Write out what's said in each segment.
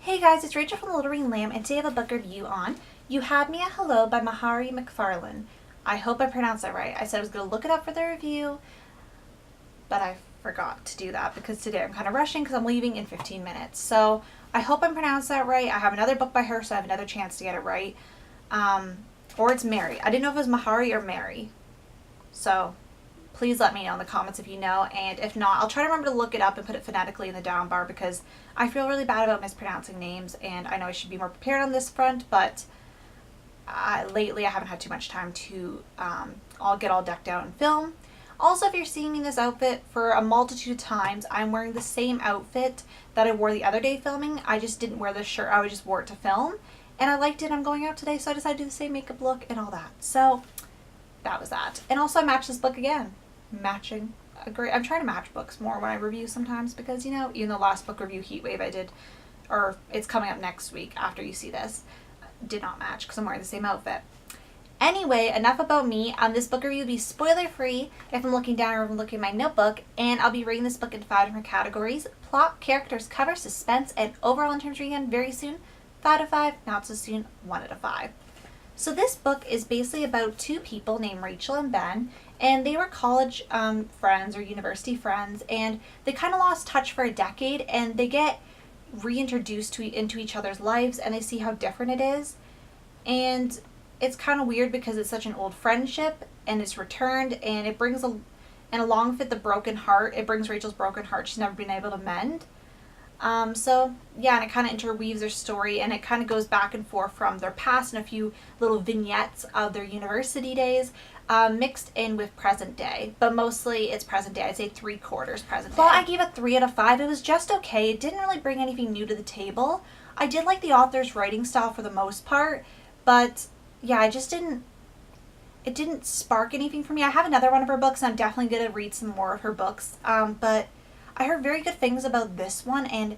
Hey guys, it's Rachel from The Little Green Lamb, and today I have a book review on You Had Me at Hello by Mhairi McFarlane. I hope I pronounced that right. I said I was going to look it up for the review, but I forgot to do that because today I'm kind of rushing because I'm leaving in 15 minutes. So I hope I pronounced that right. I have another book by her, so I have another chance to get it right. Or it's Mary. I didn't know if it was Mhairi or Mary. So please let me know in the comments if you know, and if not, I'll try to remember to look it up and put it phonetically in the down bar because I feel really bad about mispronouncing names, and I know I should be more prepared on this front, but lately I haven't had too much time to all get all decked out and film. Also, if you're seeing me in this outfit for a multitude of times, I'm wearing the same outfit that I wore the other day filming. I just didn't wear this shirt, I just wore it to film, and I liked it. I'm going out today, so I decided to do the same makeup look and all that. So that was that. And also I matched this book again. Matching a great. I'm trying to match books more when I review sometimes because, you know, even the last book review, Heatwave, I did, or it's coming up next week after you see this, did not match because I'm wearing the same outfit. Anyway, enough about me. This book review will be spoiler free if I'm looking down or if I'm looking at my notebook, and I'll be rating this book in 5 different categories: plot, characters, cover, suspense, and overall in terms of reading very soon, 5 out of 5, not so soon, 1 out of 5. So this book is basically about two people named Rachel and Ben, and they were college friends or university friends, and they kind of lost touch for a decade, and they get reintroduced into each other's lives, and they see how different it is. And it's kind of weird because it's such an old friendship, and it's returned, and it brings and along with it the broken heart. It brings Rachel's broken heart she's never been able to mend. So yeah, and it kind of interweaves their story, and it kind of goes back and forth from their past and a few little vignettes of their university days, mixed in with present day, but mostly it's present day. I'd say 3/4 present day. Well, I gave it 3 out of 5. It was just okay. It didn't really bring anything new to the table. I did like the author's writing style for the most part, but yeah, it didn't spark anything for me. I have another one of her books, and I'm definitely going to read some more of her books, but I heard very good things about this one, and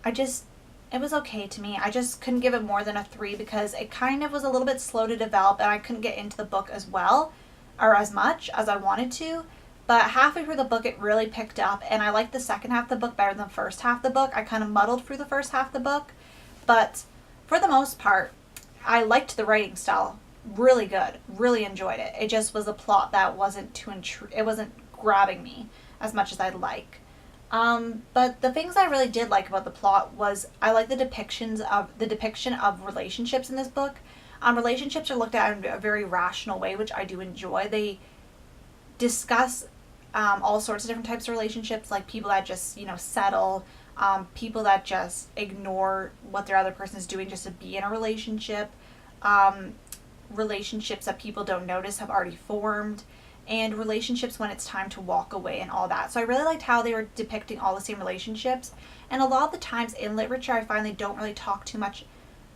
it was okay to me. I just couldn't give it more than a 3 because it kind of was a little bit slow to develop, and I couldn't get into the book as well or as much as I wanted to. But halfway through the book, it really picked up, and I liked the second half of the book better than the first half of the book. I kind of muddled through the first half of the book, but for the most part, I liked the writing style. Really good. Really enjoyed it. It just was a plot that wasn't it wasn't grabbing me as much as I'd like. But the things I really did like about the plot was I like the depiction of relationships in this book. Relationships are looked at in a very rational way, which I do enjoy. They discuss all sorts of different types of relationships, like people that just, settle, people that just ignore what their other person is doing just to be in a relationship, relationships that people don't notice have already formed, and relationships when it's time to walk away and all that. So I really liked how they were depicting all the same relationships. And a lot of the times in literature, I find they don't really talk too much.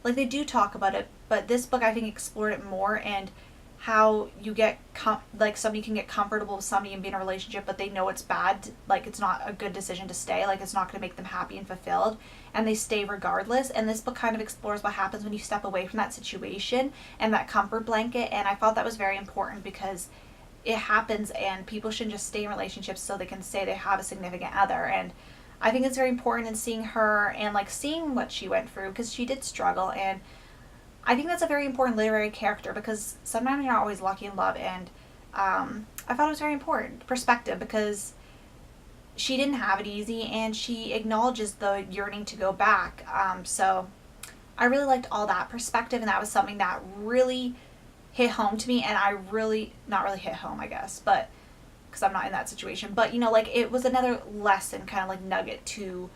Like, they do talk about it, but this book I think explored it more, and how you get somebody can get comfortable with somebody and be in a relationship, but they know it's bad, like it's not a good decision to stay, like it's not going to make them happy and fulfilled, and they stay regardless. And this book kind of explores what happens when you step away from that situation and that comfort blanket, and I thought that was very important because it happens, and people shouldn't just stay in relationships so they can say they have a significant other. And I think it's very important in seeing her and like seeing what she went through, because she did struggle, and I think that's a very important literary character because sometimes you're not always lucky in love, and I thought it was very important perspective because she didn't have it easy, and she acknowledges the yearning to go back. So I really liked all that perspective, and that was something that really hit home to me, and I really, not really hit home, I guess, but because I'm not in that situation, but like it was another lesson, kind of like nugget to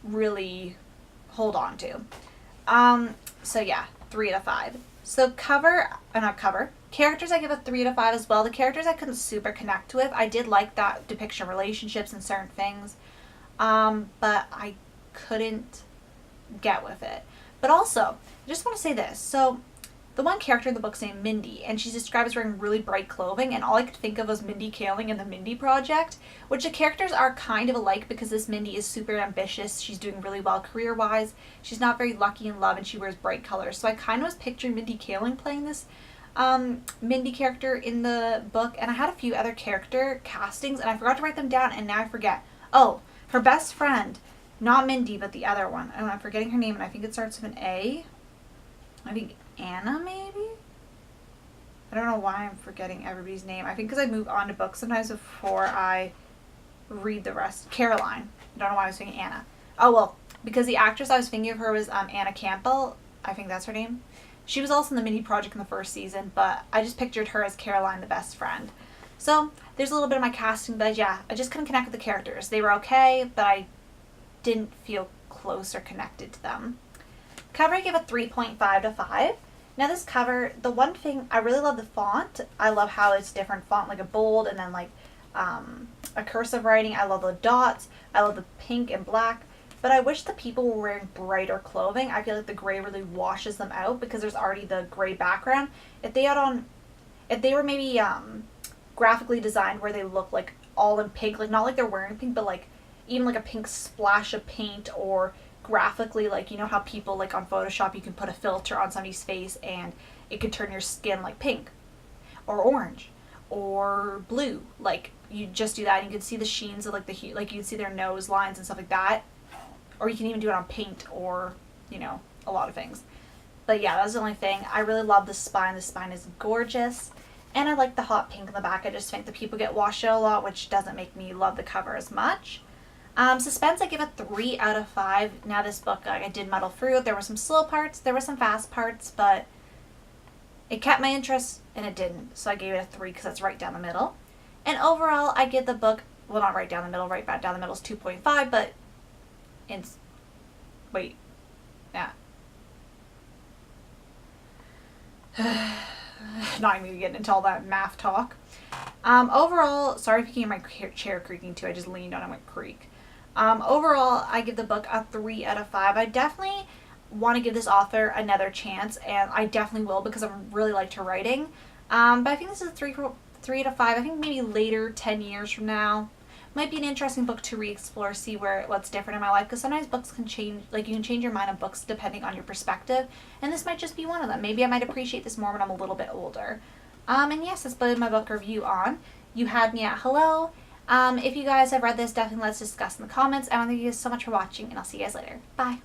really hold on to. So yeah, 3 out of 5. So characters I give a 3 out of 5 as well. The characters I couldn't super connect with. I did like that depiction of relationships and certain things, but I couldn't get with it. But also, I just want to say this. So the one character in the book's named Mindy, and she's described as wearing really bright clothing, and all I could think of was Mindy Kaling and the Mindy Project, which the characters are kind of alike because this Mindy is super ambitious. She's doing really well career-wise. She's not very lucky in love, and she wears bright colors. So I kind of was picturing Mindy Kaling playing this Mindy character in the book, and I had a few other character castings, and I forgot to write them down, and now I forget. Oh, her best friend Not Mindy, but the other one. I'm forgetting her name, and I think it starts with an A. I think Anna, maybe? I don't know why I'm forgetting everybody's name. I think because I move on to books sometimes before I read the rest. Caroline. I don't know why I was thinking Anna. Oh, well, because the actress I was thinking of her was Anna Campbell. I think that's her name. She was also in the mini project in the first season, but I just pictured her as Caroline, the best friend. So there's a little bit of my casting, but yeah, I just couldn't connect with the characters. They were okay, but I didn't feel close or connected to them. Cover, I give a 3.5 to 5. Now this cover, the one thing, I really love the font. I love how it's different font, like a bold and then like a cursive writing. I love the dots. I love the pink and black. But I wish the people were wearing brighter clothing. I feel like the gray really washes them out because there's already the gray background. If they were maybe graphically designed where they look like all in pink, like not like they're wearing pink, but like even like a pink splash of paint, or graphically, like, you know how people like on Photoshop you can put a filter on somebody's face and it could turn your skin like pink or orange or blue. Like you just do that and you can see the sheens of like like you can see their nose lines and stuff like that. Or you can even do it on paint or, you know, a lot of things. But yeah, that's the only thing. I really love the spine. The spine is gorgeous. And I like the hot pink in the back. I just think the people get washed out a lot, which doesn't make me love the cover as much. Suspense, I give a 3 out of 5. Now this book, I did muddle through it. There were some slow parts. There were some fast parts. But it kept my interest and it didn't. So I gave it a 3 because that's right down the middle. And overall, I give the book, well, not right down the middle. Right back down the middle is 2.5. But wait, yeah. Not even getting into all that math talk. Overall, sorry if you can hear my chair creaking too. I just leaned on it and went creak. Overall, I give the book a 3 out of 5. I definitely want to give this author another chance, and I definitely will because I really liked her writing. But I think this is a 3 out of 5. I think maybe later, 10 years from now, might be an interesting book to re-explore, see what's different in my life, because sometimes books can change, like you can change your mind on books depending on your perspective, and this might just be one of them. Maybe I might appreciate this more when I'm a little bit older. And yes, that's been my book review on You Had Me at Hello. If you guys have read this, definitely let's discuss in the comments. I want to thank you guys so much for watching, and I'll see you guys later. Bye!